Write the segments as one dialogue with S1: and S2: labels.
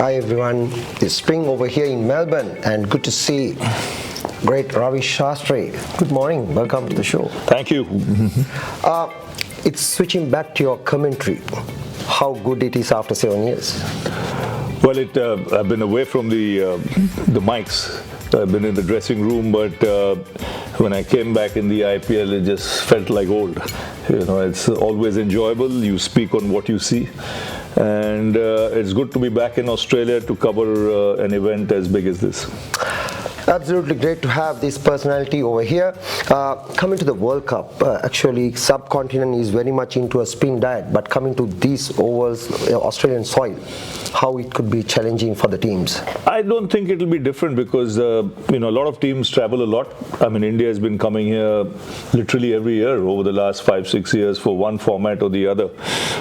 S1: Hi everyone, it's spring over here in Melbourne and good to see great Ravi Shastri. Good morning, welcome to the show.
S2: Thank you.
S1: It's switching back to your commentary. How good it is after 7 years?
S2: Well, I've been away from the mics. I've been in the dressing room, but when I came back in the IPL, it just felt like old. You know, it's always enjoyable. You speak on what you see. And it's good to be back in Australia to cover an event as big as this.
S1: Absolutely great to have this personality over here. Coming to the World Cup, actually subcontinent is very much into a spin diet, but coming to these ovals, Australian soil, how it could be challenging for the teams?
S2: I don't think it'll be different because a lot of teams travel a lot. I mean, India has been coming here literally every year over the last 5-6 years for one format or the other,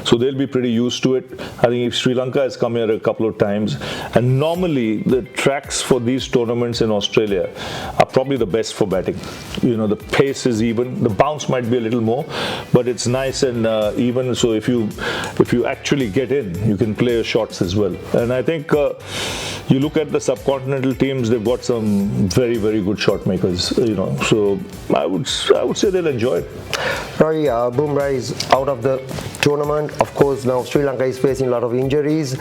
S2: so they'll be pretty used to it. I think if Sri Lanka has come here a couple of times, and normally the tracks for these tournaments in Australia are probably the best for batting. You know, the pace is even, the bounce might be a little more, but it's nice and even. So if you actually get in, you can play your shots as well. And I think you look at the subcontinental teams; they've got some very, very good shot makers. You know, so I would say they'll enjoy it.
S1: Ravi, Bumrah is out of the tournament. Of course, now Sri Lanka is facing a lot of injuries.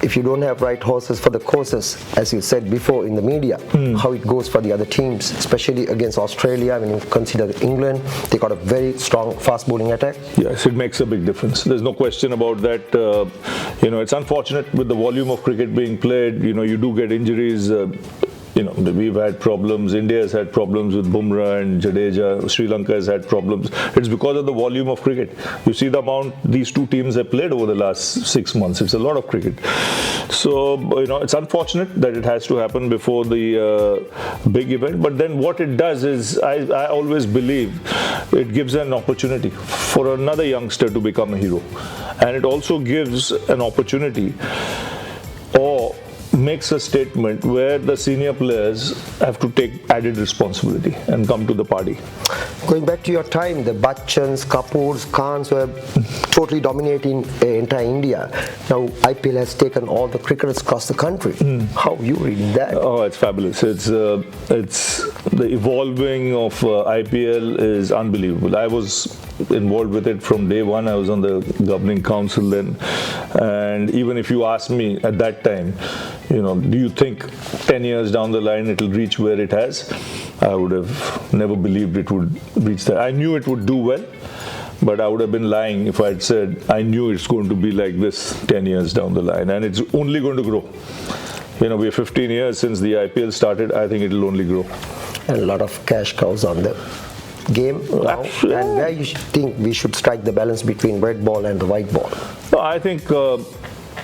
S1: If you don't have right horses for the courses, as you said before in the media, how it goes for the other teams, especially against Australia. When you consider England, they got a very strong fast bowling attack.
S2: Yes, it makes a big difference. There's no question about that. It's unfortunate with the volume of cricket being played. You do get injuries. We've had problems. India has had problems with Bumrah and Jadeja. Sri Lanka has had problems. It's because of the volume of cricket. You see the amount these two teams have played over the last 6 months. It's a lot of cricket. So, it's unfortunate that it has to happen before the big event. But then what it does is, I always believe, it gives an opportunity for another youngster to become a hero. And it also gives an opportunity or makes a statement where the senior players have to take added responsibility and come to the party.
S1: Going back to your time, the Bachchans, Kapoors, Khans were totally dominating entire India. Now IPL has taken all the cricketers across the country. How are you reading that?
S2: Oh, it's fabulous. It's the evolving of IPL is unbelievable. I was involved with it from day one. I was on the governing council then, and even if you ask me at that time, do you think 10 years down the line it'll reach where it has? I would have never believed it would reach that. I knew it would do well, but I would have been lying if I'd said I knew it's going to be like this 10 years down the line, and it's only going to grow. We're 15 years since the IPL started. I think it'll only grow.
S1: And a lot of cash cows on the game now. And where you think we should strike the balance between red ball and the white ball?
S2: No, I think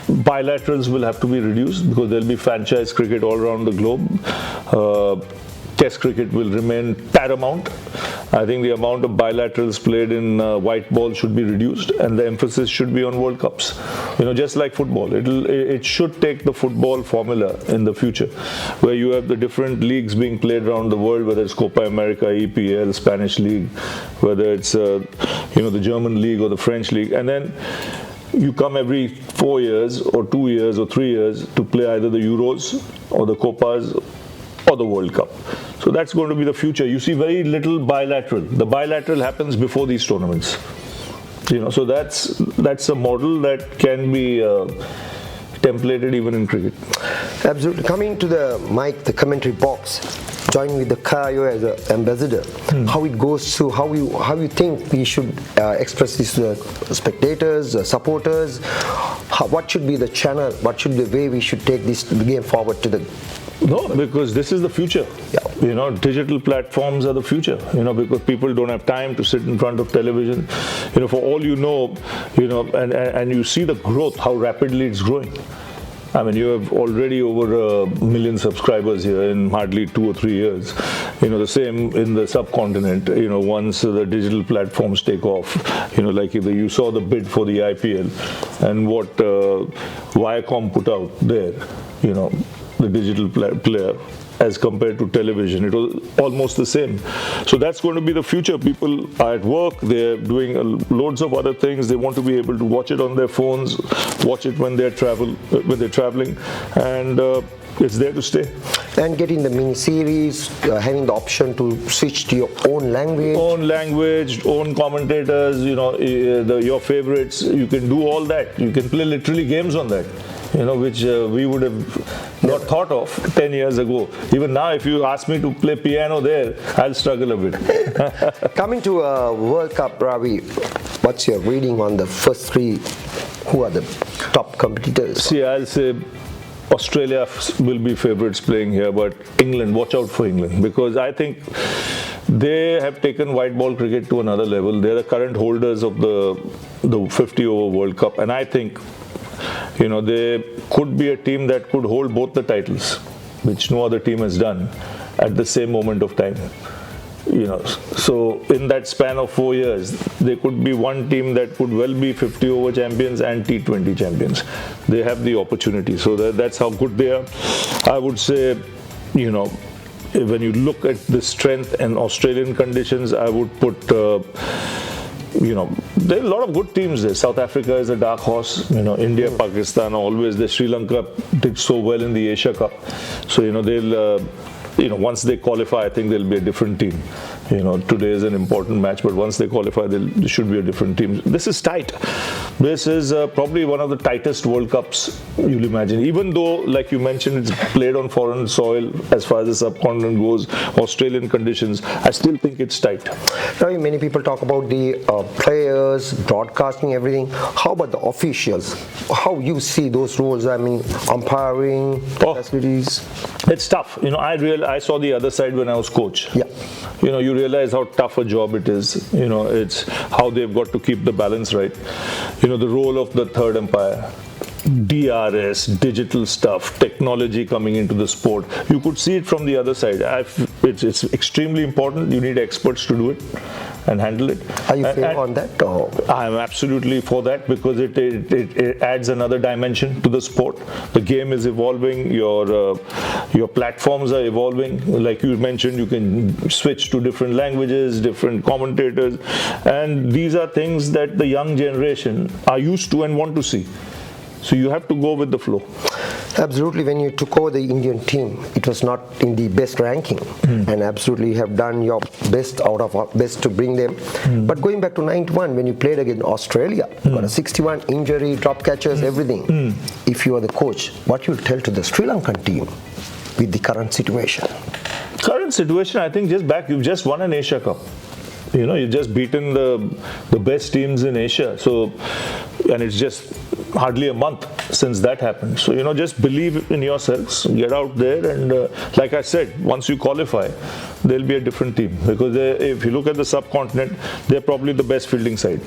S2: bilaterals will have to be reduced because there'll be franchise cricket all around the globe. Test cricket will remain paramount. I think the amount of bilaterals played in white ball should be reduced, and the emphasis should be on World Cups. Just like football, it should take the football formula in the future, where you have the different leagues being played around the world, whether it's Copa America, EPL, Spanish League, whether it's the German League or the French League, and then you come every 4 years or 2 years or 3 years to play either the Euros or the Copas or the World Cup. So that's going to be the future. You see very little bilateral. The bilateral happens before these tournaments. So that's a model that can be templated even in cricket.
S1: Absolutely. Coming to the mic, the commentary box, joining with the Kayo as an ambassador, how it goes through, how you think we should express this to the spectators, supporters, what should be the channel, what should be the way we should take this game forward to the...
S2: No, because this is the future. Yeah. Digital platforms are the future. Because people don't have time to sit in front of television. For all and you see the growth, how rapidly it's growing. I mean, you have already over 1 million subscribers here in hardly 2 or 3 years. The same in the subcontinent. Once the digital platforms take off, like you saw the bid for the IPL and what Viacom put out there, the digital player. as compared to television. It was almost the same. So that's going to be the future. People are at work, they're doing loads of other things. They want to be able to watch it on their phones, watch it when they're traveling, and it's there to stay.
S1: And getting the mini series, having the option to switch to your own language,
S2: Own commentators, your favorites. You can do all that. You can play literally games on that, which we would have not thought of 10 years ago. Even now, if you ask me to play piano there, I'll struggle a bit.
S1: Coming to World Cup, Ravi, what's your reading on the first three? Who are the top competitors?
S2: See, I'll say Australia will be favourites playing here, but England, watch out for England, because I think they have taken white ball cricket to another level. They're the current holders of the 50-over World Cup, and I think they could be a team that could hold both the titles, which no other team has done at the same moment of time. So in that span of 4 years, there could be one team that could well be 50-over champions and T20 champions. They have the opportunity. So that's how good they are. I would say, when you look at the strength and Australian conditions, I would put, there are a lot of good teams there. South Africa is a dark horse. India, Pakistan, always there. Sri Lanka did so well in the Asia Cup. So, they'll... once they qualify, I think they'll be a different team. Today is an important match, but once they qualify, they should be a different team. This is tight. This is probably one of the tightest World Cups you'll imagine. Even though, like you mentioned, it's played on foreign soil as far as the subcontinent goes, Australian conditions, I still think it's tight.
S1: Now, many people talk about the players, broadcasting, everything. How about the officials? How you see those roles? I mean, umpiring, facilities?
S2: It's tough. I saw the other side when I was coach.
S1: Yeah.
S2: You realize how tough a job it is. It's how they've got to keep the balance right. The role of the third umpire, DRS, digital stuff, technology coming into the sport. You could see it from the other side. It's extremely important. You need experts to do it and handle it.
S1: Are you fair on that? Or?
S2: I'm absolutely for that, because it adds another dimension to the sport. The game is evolving. Your platforms are evolving. Like you mentioned, you can switch to different languages, different commentators, and these are things that the young generation are used to and want to see. So you have to go with the flow.
S1: Absolutely. When you took over the Indian team, it was not in the best ranking, and absolutely have done your best out of best to bring them. But going back to 91, when you played against Australia, got a 61 injury, drop catches, everything. If you are the coach, what you tell to the Sri Lankan team with the current situation?
S2: Current situation, I think you've just won an Asia Cup. You've just beaten the best teams in Asia. So, and it's just hardly a month since that happened. So, just believe in yourselves, get out there, and like I said, once you qualify, they'll be a different team, because if you look at the subcontinent, they're probably the best fielding side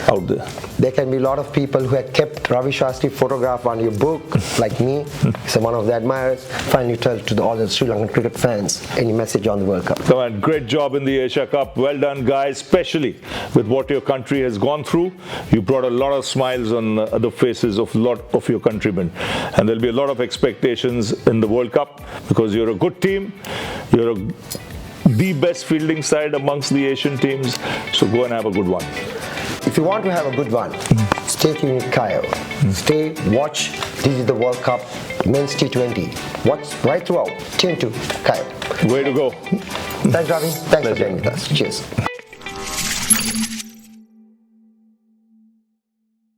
S2: out there.
S1: There can be a lot of people who have kept Ravi Shastri photograph on your book, like me. So one of the admirers. Finally, tell to all the Sri Lankan cricket fans any message on the World Cup.
S2: Come on, great job in the Asia Cup. Well done, guys, especially with what your country has gone through. You brought a lot of smiles on the faces of a lot of your countrymen. And there'll be a lot of expectations in the World Cup, because you're a good team. You're the best fielding side amongst the Asian teams. So go and have a good one.
S1: If you want to have a good one, stay tuned with Kyle. Stay, watch. This is the World Cup Men's T20. Watch right throughout. Tune to Kyle.
S2: Way to go.
S1: Thanks, Ravi. Thanks for joining with us. Cheers.